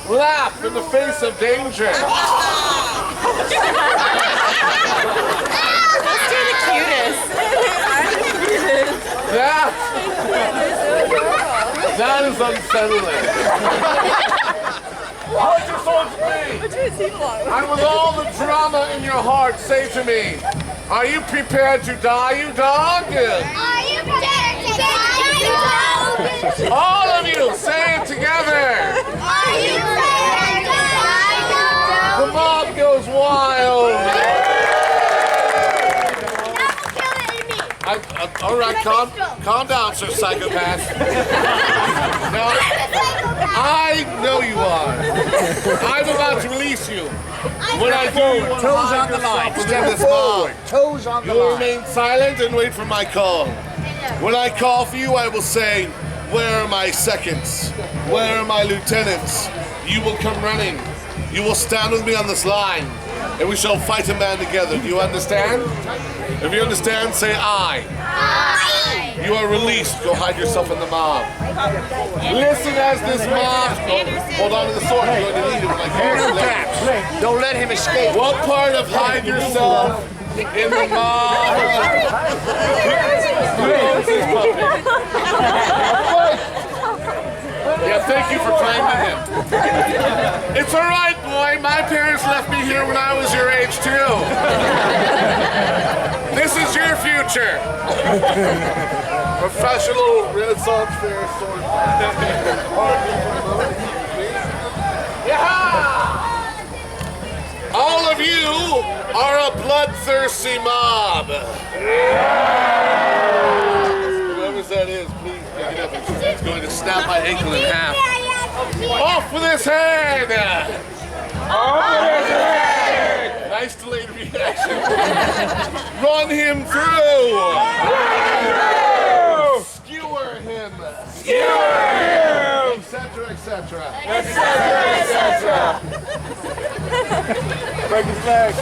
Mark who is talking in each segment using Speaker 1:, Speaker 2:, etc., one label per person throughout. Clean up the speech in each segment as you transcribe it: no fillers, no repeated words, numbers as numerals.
Speaker 1: Laugh in the face of danger.
Speaker 2: Let's do the cutest.
Speaker 1: That is unsettling. Hold your swords to me. And with all the drama in your heart, say to me, are you prepared to die, you dog?
Speaker 3: Are you prepared to die, you dog?
Speaker 1: All of you, say it together.
Speaker 3: Are you prepared to die, you dog?
Speaker 1: The mob goes wild. All right, calm down, Sir Psychopath. Now, I know you are. I'm about to release you. When I do, you will
Speaker 4: Toes on the line. Step forward. Toes on the
Speaker 1: line. You
Speaker 4: line.
Speaker 1: remain silent and wait for my call. When I call for you, I will say, where are my seconds? Where are my lieutenants? You will come running. You will stand with me on this line, and we shall fight a man together. Do you understand? If you understand, say aye.
Speaker 3: Aye.
Speaker 1: You are released. Go hide yourself in the mob. Listen as this mob... Hold on to the sword. You're going to need it when I call it.
Speaker 4: Don't let him escape.
Speaker 1: What part of hide yourself in the mob? Yeah, thank you for claiming him. It's all right, boy. My parents left me here when I was your age, too. This is your future. Professional Renaissance fair sword. Yeah! All of you are a bloodthirsty mob. Whoever that is, please pick it up. It's going to snap my ankle in half. Off with his head! Off with his head! Nice delayed reaction. Run him through! Skewer him! Skewer him! Etc., etc.
Speaker 4: Break his leg.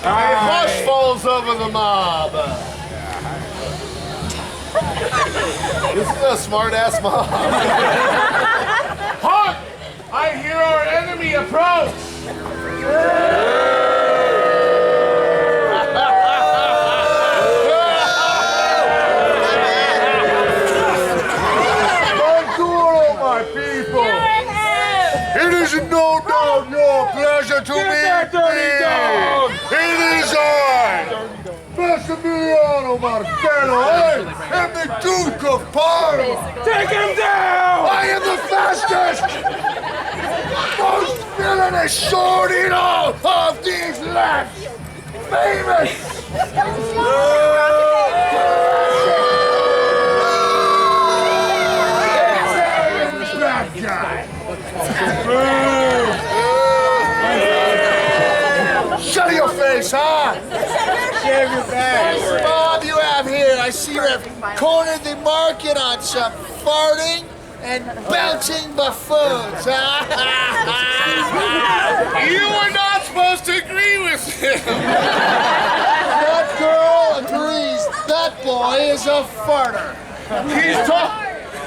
Speaker 1: A hush falls over the mob. This is a smart-ass mob. Halt! I hear our enemy approach!
Speaker 4: Maduro, my people! It is no doubt your pleasure to meet me! It is I! Massimiliano Martello, I am the Duke of Parma! Take him down! I am the fastest, most villainous sword in all of these lands! Famous! Bad guy! Shut your face, huh? Shave your back. Nice mob you have here. I see you have cornered the market on some farting and bouncing buffoons, huh?
Speaker 1: You were not supposed to agree with him!
Speaker 4: That girl agrees that boy is a farter.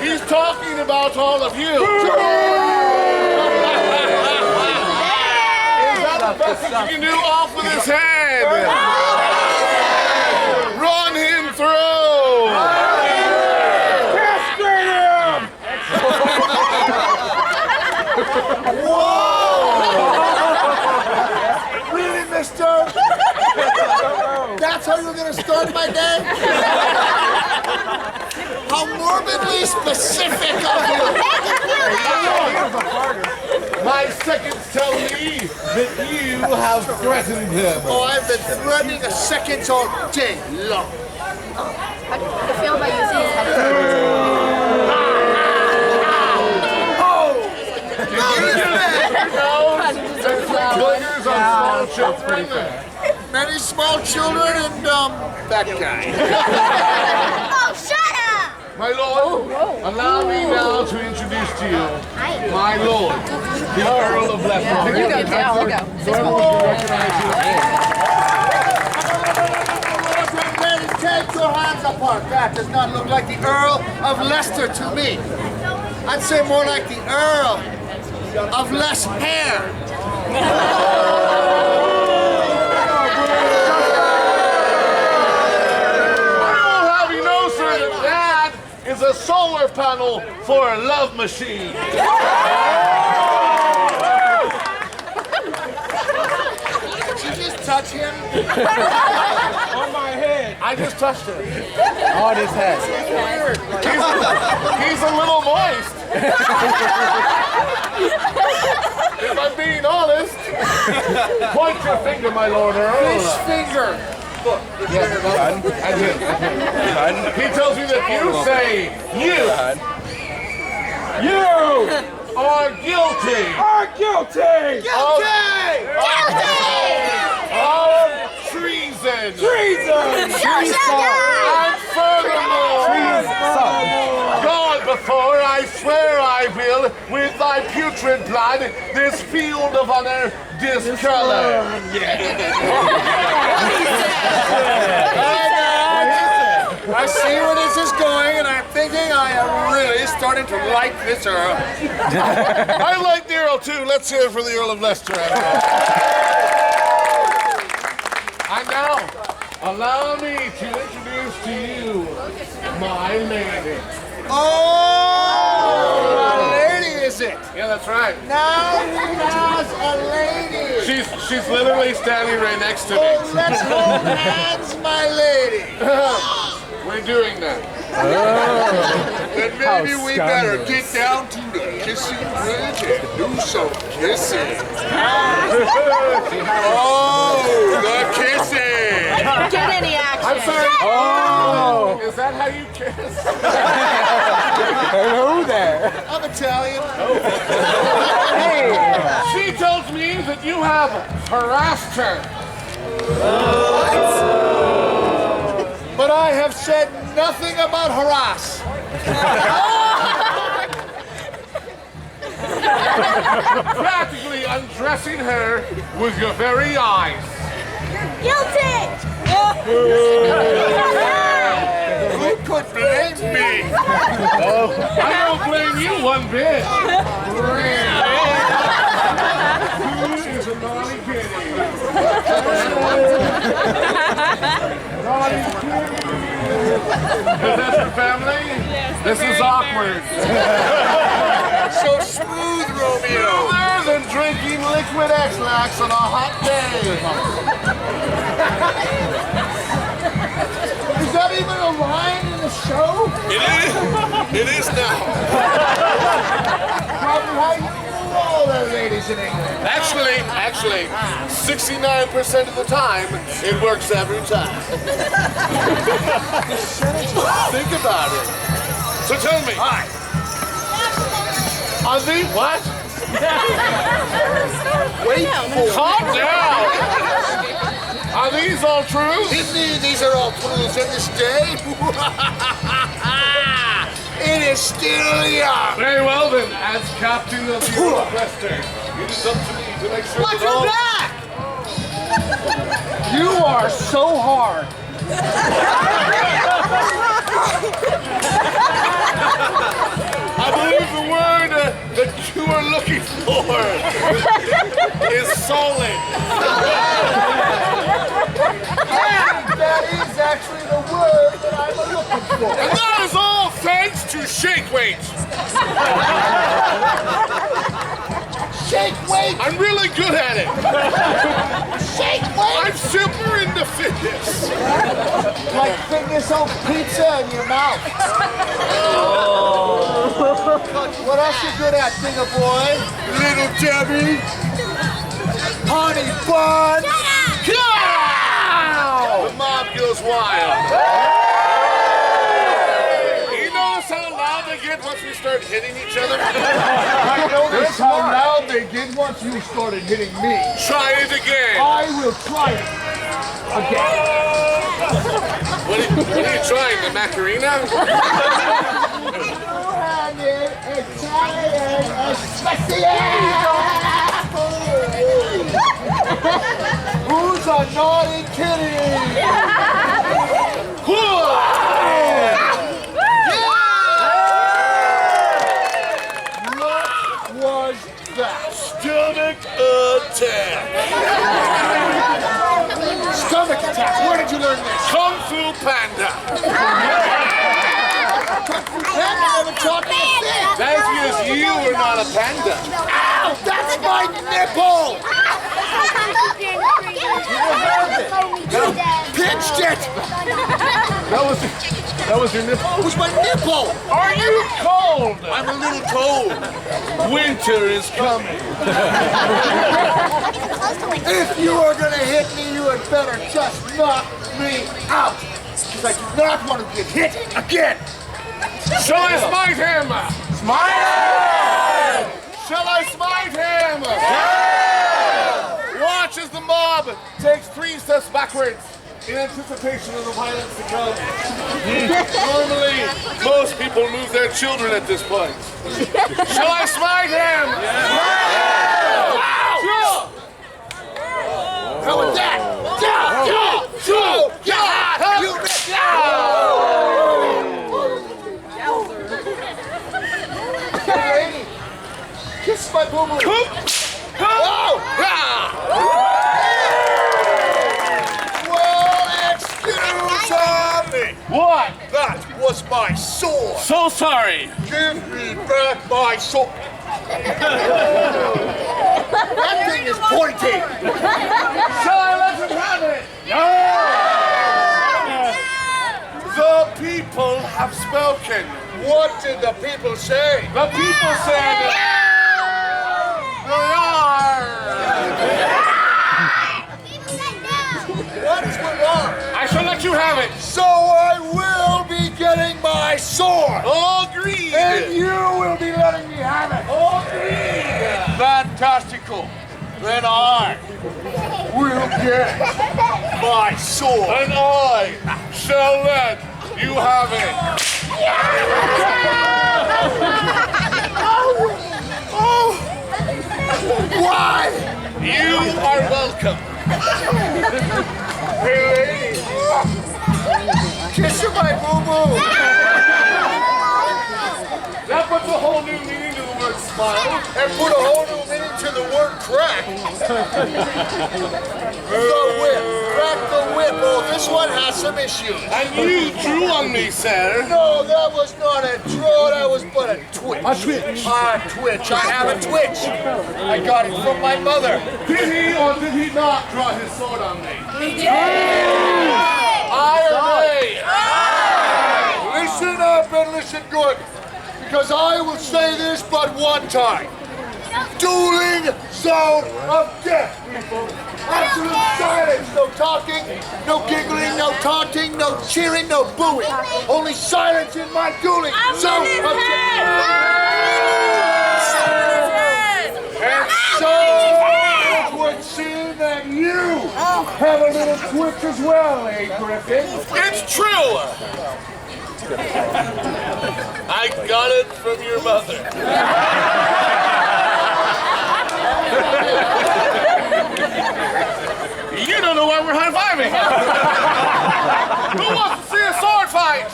Speaker 1: He's talking about all of you! The best that you can do, off with his head! Run him through!
Speaker 4: Castrate him! Whoa! Really, mister? That's how you're gonna start my day? How morbidly specific of you!
Speaker 1: My seconds tell me that you have threatened him.
Speaker 4: Oh, I've been threatening the seconds all day long.
Speaker 2: How do you feel about using his head?
Speaker 1: Boogers on small children.
Speaker 4: Many small children and, that guy.
Speaker 3: Oh, shut up!
Speaker 1: My lord, allow me now to introduce to you my lord, the Earl of Leicester.
Speaker 2: You go, Dale. You go.
Speaker 4: Take your hands apart. That does not look like the Earl of Leicester to me. I'd say more like the Earl
Speaker 1: of less hair. Is a solar panel for a love machine.
Speaker 4: Did you just touch him?
Speaker 5: On my head.
Speaker 1: I just touched him.
Speaker 5: On his head.
Speaker 1: He's a little moist. If I'm being honest, point your finger, my lord Earl.
Speaker 4: His finger.
Speaker 1: I did. He tells me that you say you are guilty.
Speaker 5: Are guilty.
Speaker 1: Of treason. And furthermore, God, before I swear I will, with thy putrid blood, this field of honor discolor.
Speaker 4: I see where this is going, and I'm thinking I am really starting to like this Earl.
Speaker 1: I like the Earl too. Let's hear it for the Earl of Leicester. And now, allow me to introduce to you my lady.
Speaker 4: Oh, a lady is it?
Speaker 1: Yeah, that's right.
Speaker 4: Now he has a lady.
Speaker 1: She's literally standing right next to me.
Speaker 4: Oh, let's hold hands, my lady.
Speaker 1: We're doing that.
Speaker 4: Then maybe we better get down to the kissing bridge and do some kissing. Oh, the kissing.
Speaker 2: Get any action.
Speaker 1: I'm sorry. Oh, is that how you kiss?
Speaker 5: Hello there.
Speaker 4: I'm Italian.
Speaker 1: She tells me that you have harassed her.
Speaker 4: But I have said nothing about harass.
Speaker 1: Practically undressing her with your very eyes.
Speaker 3: Guilty!
Speaker 4: Who could blame me?
Speaker 1: I don't blame you one bit. She's a naughty kitty. Naughty kitty. Is that your family? This is awkward.
Speaker 4: So smooth, Romeo.
Speaker 1: Smoother than drinking liquid X-Lax on a hot day.
Speaker 4: Is that even a line in the show?
Speaker 1: It is now.
Speaker 4: Probably how you rule all the ladies in England.
Speaker 1: Actually, 69% of the time, it works every time. Think about it. So tell me. Hi. Are they what?
Speaker 4: Wait,
Speaker 1: Calm down. Are these all true?
Speaker 4: Indeed, these are all truths in this day. It is still young.
Speaker 1: Very well then, as captain of the orchestra, it is up to me to make sure
Speaker 4: Watch
Speaker 1: that
Speaker 4: your
Speaker 1: all...
Speaker 4: back!
Speaker 5: You are so hard.
Speaker 1: I believe the word that you are looking for is solid.
Speaker 4: That is actually the word that I'm looking for.
Speaker 1: And that is all thanks to shake weight.
Speaker 4: Shake weight!
Speaker 1: I'm really good at it.
Speaker 4: Shake weight!
Speaker 1: I'm super into fitness.
Speaker 4: Like fitness on pizza in your mouth. What else you good at, bigger boy? Little Debbie. Honey bun.
Speaker 1: The mob goes wild. You notice how loud they get once we start hitting each other?
Speaker 4: I noticed how loud they get once you started hitting me.
Speaker 1: Try it again.
Speaker 4: I will try it again.
Speaker 1: What are you trying, the Macarena?
Speaker 4: Two-handed Italian Who's a naughty kitty? What was that?
Speaker 1: Stomach attack.
Speaker 4: Stomach attack. Where did you learn this?
Speaker 1: Kung Fu Panda.
Speaker 4: Panda never taught me a thing.
Speaker 1: That's because you are not a panda.
Speaker 4: Ow! That's my nipple! Pinched it!
Speaker 1: That was your nipple.
Speaker 4: It was my nipple!
Speaker 1: Are you cold? I'm a little cold. Winter is coming.
Speaker 4: If you are gonna hit me, you had better just knock me out. Because I do not want to get hit again.
Speaker 1: Shall I smite him?
Speaker 5: Smile!
Speaker 1: Shall I smite him? Yeah! Watch as the mob takes 3 steps backwards in anticipation of the violence to come. Normally, most people move their children at this point. Shall I smite him? Yeah!
Speaker 4: How about that? Yeah! You missed lady, kiss my boo-boo. Oh! Well, excuse me.
Speaker 1: What?
Speaker 4: That was my sword.
Speaker 1: So sorry.
Speaker 4: Give me back my sword. That thing is pointy.
Speaker 1: Shall I let him have it? The people have spoken.
Speaker 4: What did the people say?
Speaker 1: The people said,
Speaker 4: What is going on?
Speaker 1: I shall let you have it.
Speaker 4: So I will be getting my sword.
Speaker 1: Agreed.
Speaker 4: And you will be letting me have it.
Speaker 1: Agreed.
Speaker 4: Fantastical. Then I will get my sword.
Speaker 1: And I shall let you have it.
Speaker 4: Why?
Speaker 1: You are welcome.
Speaker 4: Hey, lady. Kiss my boo-boo.
Speaker 1: That puts a whole new meaning to the word smile.
Speaker 4: And put a whole new meaning to the word crack. The whip. Crack the whip. Oh, this one has some issues.
Speaker 1: And you drew on me, sir.
Speaker 4: No, that was not a draw. That was but a twitch.
Speaker 1: A twitch.
Speaker 4: A twitch. I have a twitch. I got it from my mother.
Speaker 1: Did he or did he not draw his sword on me?
Speaker 2: He did!
Speaker 1: I obey.
Speaker 4: Listen up and listen good. Because I will say this but one time. Dueling zone of death, people. Absolute silence. No talking, no giggling, no taunting, no cheering, no booing. Only silence in my dueling zone of death. And so it would seem that you have a little twitch as well, eh, Griffin?
Speaker 1: It's true. I got it from your mother. You don't know why we're high-fiving. Who wants to see a sword fight?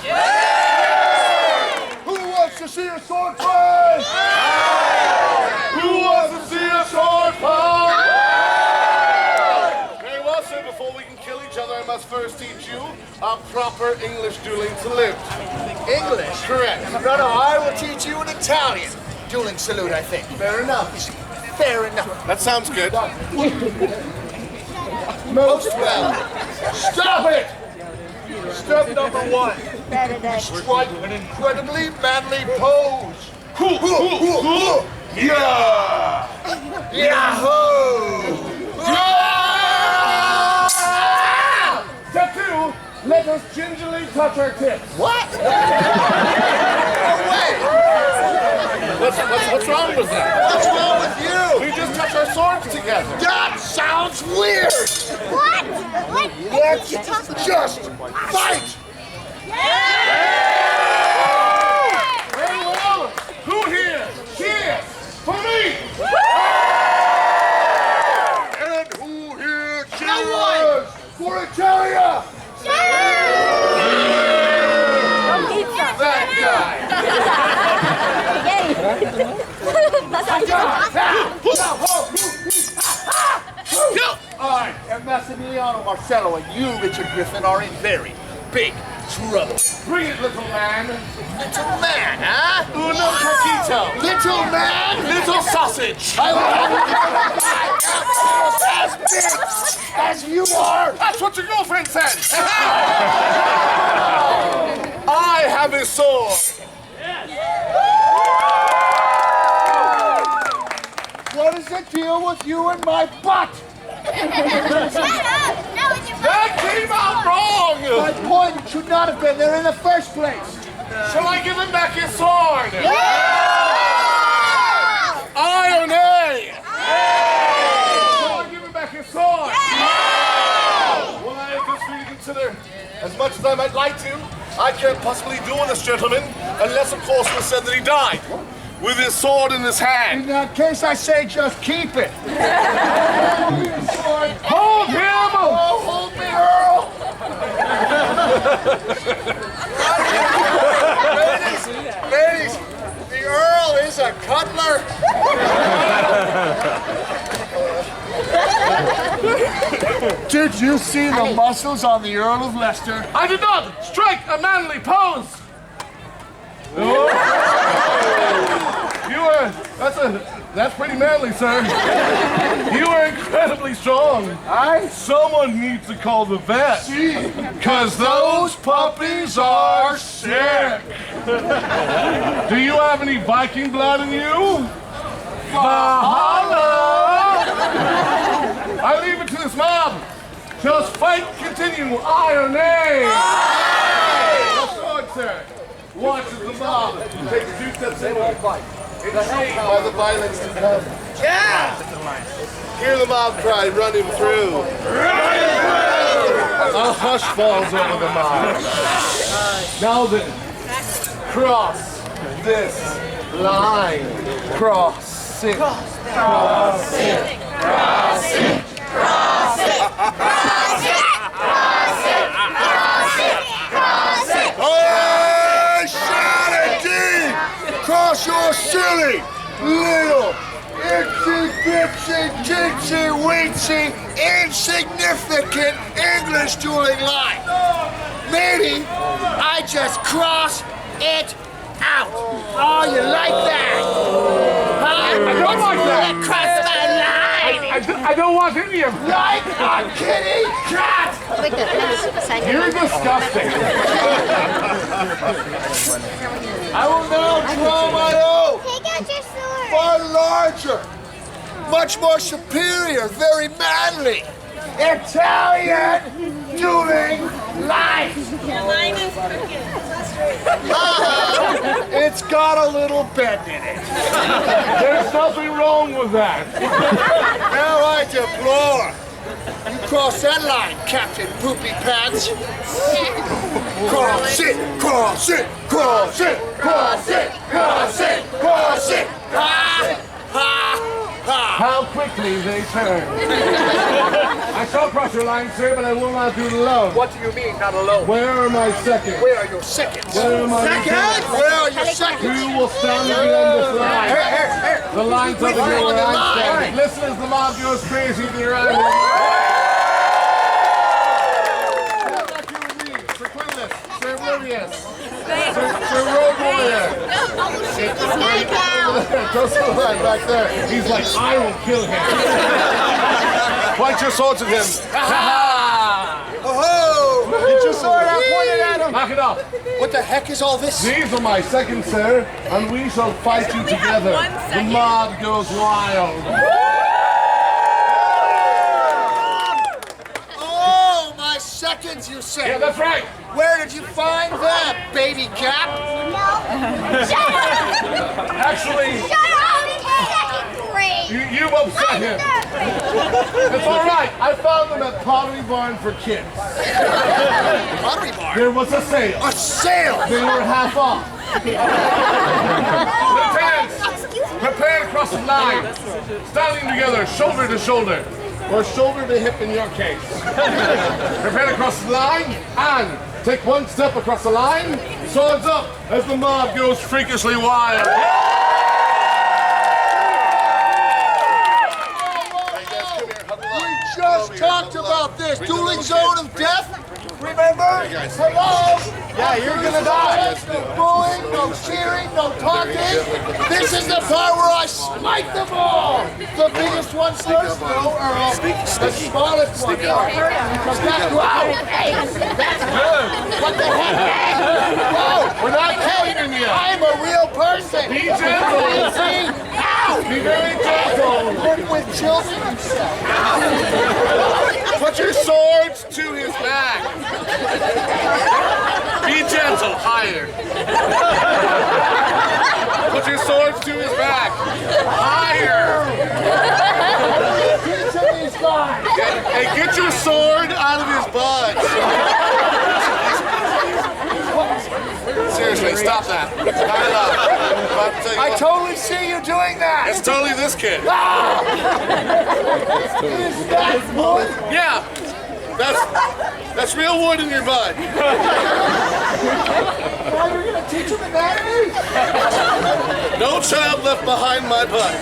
Speaker 4: Who wants to see a sword fight?
Speaker 1: Who wants to see a sword fight? Very well, sir. Before we can kill each other, I must first teach you a proper English dueling salute.
Speaker 4: English?
Speaker 1: Correct.
Speaker 4: No, I will teach you an Italian dueling salute, I think. Fair enough. Fair enough.
Speaker 1: That sounds good.
Speaker 4: Most well. Stop it! Step number 1. Strike an incredibly manly pose. Yeah! Yahoo!
Speaker 5: Step 2, let us gingerly touch our tips.
Speaker 4: What? No way!
Speaker 1: What's wrong with that?
Speaker 4: What's wrong with you?
Speaker 1: We just touch our swords together.
Speaker 4: That sounds weird!
Speaker 3: What?
Speaker 4: Let's just fight!
Speaker 1: Very well. Who here cheers for me?
Speaker 4: And who here cheers for Italia?
Speaker 1: That guy.
Speaker 4: I, and Massimiliano Marcello, and you, Richard Griffin, are in very big trouble.
Speaker 5: Bring it, little man.
Speaker 4: Little man, huh?
Speaker 1: Uno poquito.
Speaker 4: Little man?
Speaker 1: Little sausage.
Speaker 4: I will have you as big as you are.
Speaker 1: That's what your girlfriend said. I have a sword.
Speaker 4: What is the deal with you and my butt?
Speaker 3: Shut up! Now it's your
Speaker 1: That came out wrong.
Speaker 4: My point, it should not have been there in the first place.
Speaker 1: Shall I give him back his sword?
Speaker 3: Yeah!
Speaker 1: Aye or nay? Shall I give him back his sword? Well, I have this for you to consider. As much as I might like to, I can't possibly duel this gentleman unless, of course, it was said that he died with his sword in his hand.
Speaker 4: In that case, I say just keep it.
Speaker 5: Hold him!
Speaker 4: Oh, hold me, Earl! Ladies, the Earl is a cutler. Did you see the muscles on the Earl of Leicester?
Speaker 1: I did not strike a manly pose. That's pretty manly, sir. You are incredibly strong. Someone needs to call the vet. Because those puppies are sick. Do you have any Viking blood in you? Valhalla! I leave it to this mob. Just fight, continue, aye or nay. Aye! Sword, sir. Watch as the mob takes 2 steps in. Intrigued by the violence to come.
Speaker 4: Yeah!
Speaker 1: Hear the mob cry, run him through. Run him through! A hush falls over the mob. Now then, cross this line. Cross it. Cross it. Cross it. Cross it. Cross it. Cross it. Cross it. Cross it.
Speaker 4: Hey, Sanity! Cross your silly, little, itsy bitsy, teensy weensy, insignificant English dueling line. Maybe I just cross it out. Oh, you like that? Huh?
Speaker 5: I don't like that.
Speaker 4: Cross my line.
Speaker 5: I don't want any of that.
Speaker 4: Like a kitty cat.
Speaker 3: Look at this.
Speaker 5: You're disgusting.
Speaker 4: I will now draw my own.
Speaker 3: Take out your sword.
Speaker 4: Far larger, much more superior, very manly, Italian dueling line.
Speaker 6: Mine is crooked.
Speaker 4: It's got a little bend in it.
Speaker 5: There's nothing wrong with that.
Speaker 4: Now I deplore. You cross that line, Captain Poopy Pants. Cross it, cross it, cross it, cross it, cross it, cross it. Ha, ha, ha.
Speaker 5: How quickly they turn. I shall cross your line, sir, but I will not do it alone.
Speaker 4: What do you mean, not alone?
Speaker 5: Where are my seconds?
Speaker 4: Where are your seconds?
Speaker 5: Where are my
Speaker 4: Seconds? Where are your seconds?
Speaker 5: Who will stand beyond this line?
Speaker 4: Here.
Speaker 5: The line's over here
Speaker 4: on
Speaker 5: where
Speaker 4: the
Speaker 5: I'm
Speaker 4: line.
Speaker 5: standing. Listen as the mob goes crazy to your eyes. Sir Quintus, Sir Oblivious, Sir Road Warrior. Go to the line back there. He's like, I will kill him.
Speaker 1: Point your swords at him.
Speaker 4: Oh, get your sword out, point it at him.
Speaker 5: Knock it off.
Speaker 4: What the heck is all this?
Speaker 5: These are my seconds, sir, and we shall fight you together. The mob goes wild.
Speaker 4: Oh, my seconds, you say?
Speaker 5: Yeah, that's right.
Speaker 4: Where did you find that, baby cap?
Speaker 3: Shut up!
Speaker 5: Actually,
Speaker 3: Shut up! In second grade.
Speaker 5: you've upset
Speaker 3: I'm
Speaker 5: him.
Speaker 3: third grade.
Speaker 5: It's all right. I found them at Pottery Barn for kids.
Speaker 4: Pottery barn.
Speaker 5: There was a sale.
Speaker 4: A sale.
Speaker 5: They were half off. Lieutenants,
Speaker 3: Excuse me.
Speaker 5: prepare to cross the line. Standing together, shoulder to shoulder. Or shoulder to hip in your case. Prepare to cross the line and take 1 step across the line. Swords up as the mob goes freakishly wild.
Speaker 4: talked about this. Dueling zone of death. Remember? Hello?
Speaker 5: Yeah, you're gonna die.
Speaker 4: No booing, no cheering, no talking. This is the part where I smite them all. The biggest one first, no, Earl. The smallest one. Because that's wow. Hey, that's good. What the heck? Whoa,
Speaker 5: We're not counting you.
Speaker 4: I'm a real person.
Speaker 5: Be gentle.
Speaker 4: See? Ow!
Speaker 5: Be very gentle.
Speaker 4: Work with children and stuff.
Speaker 5: Put your swords to his back. Be gentle. Higher. Put your swords to his back. Higher.
Speaker 4: Teach him these guys.
Speaker 5: Hey, get your sword out of his butt. Seriously, stop that. Knock it off.
Speaker 4: I totally see you doing that.
Speaker 5: It's totally this kid.
Speaker 4: Is that wood?
Speaker 5: Yeah, that's real wood in your butt.
Speaker 4: Now you're gonna teach him anatomy?
Speaker 5: No child left behind my butt.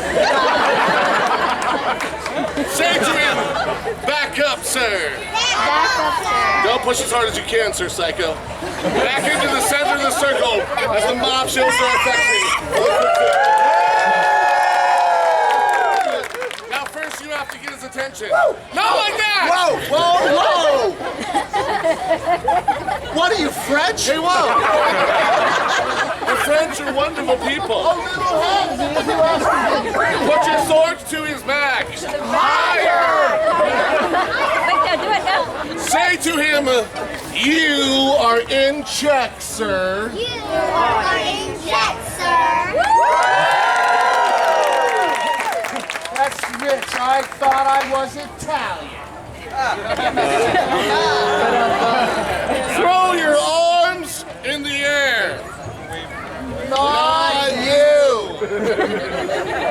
Speaker 5: Say to him, back up, sir. Don't push as hard as you can, Sir Psycho. Back into the center of the circle as the mob shows their affection. Now first you have to get his attention. Not like that!
Speaker 4: Whoa, whoa, whoa! What are you, French?
Speaker 5: Hey, whoa! The French are wonderful people.
Speaker 4: A little hands, if you ask me.
Speaker 5: Put your swords to his back. Higher!
Speaker 3: Do it now.
Speaker 5: Say to him, you are in check, sir.
Speaker 3: You are in check, sir.
Speaker 4: That's rich. I thought I was Italian.
Speaker 5: Throw your arms in the air.
Speaker 4: Not you.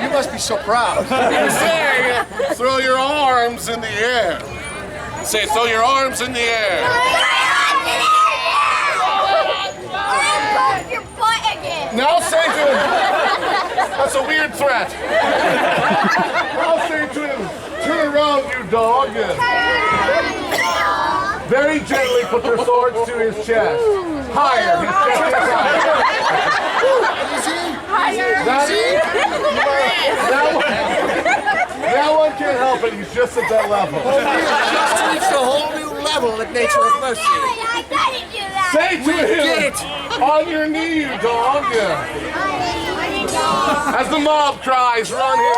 Speaker 4: You must be so proud.
Speaker 5: You say, throw your arms in the air. Say, throw your arms in the air.
Speaker 3: Your butt again.
Speaker 5: Now say to him, that's a weird threat. Now say to him, turn around, you dog. Very gently put your swords to his chest. Higher, his chest is higher. That one can't help it, he's just at that level.
Speaker 4: Just reached a whole new level of nature of mercy.
Speaker 3: I didn't do that.
Speaker 5: Say to him, on your knee, you dog. As the mob cries, run him.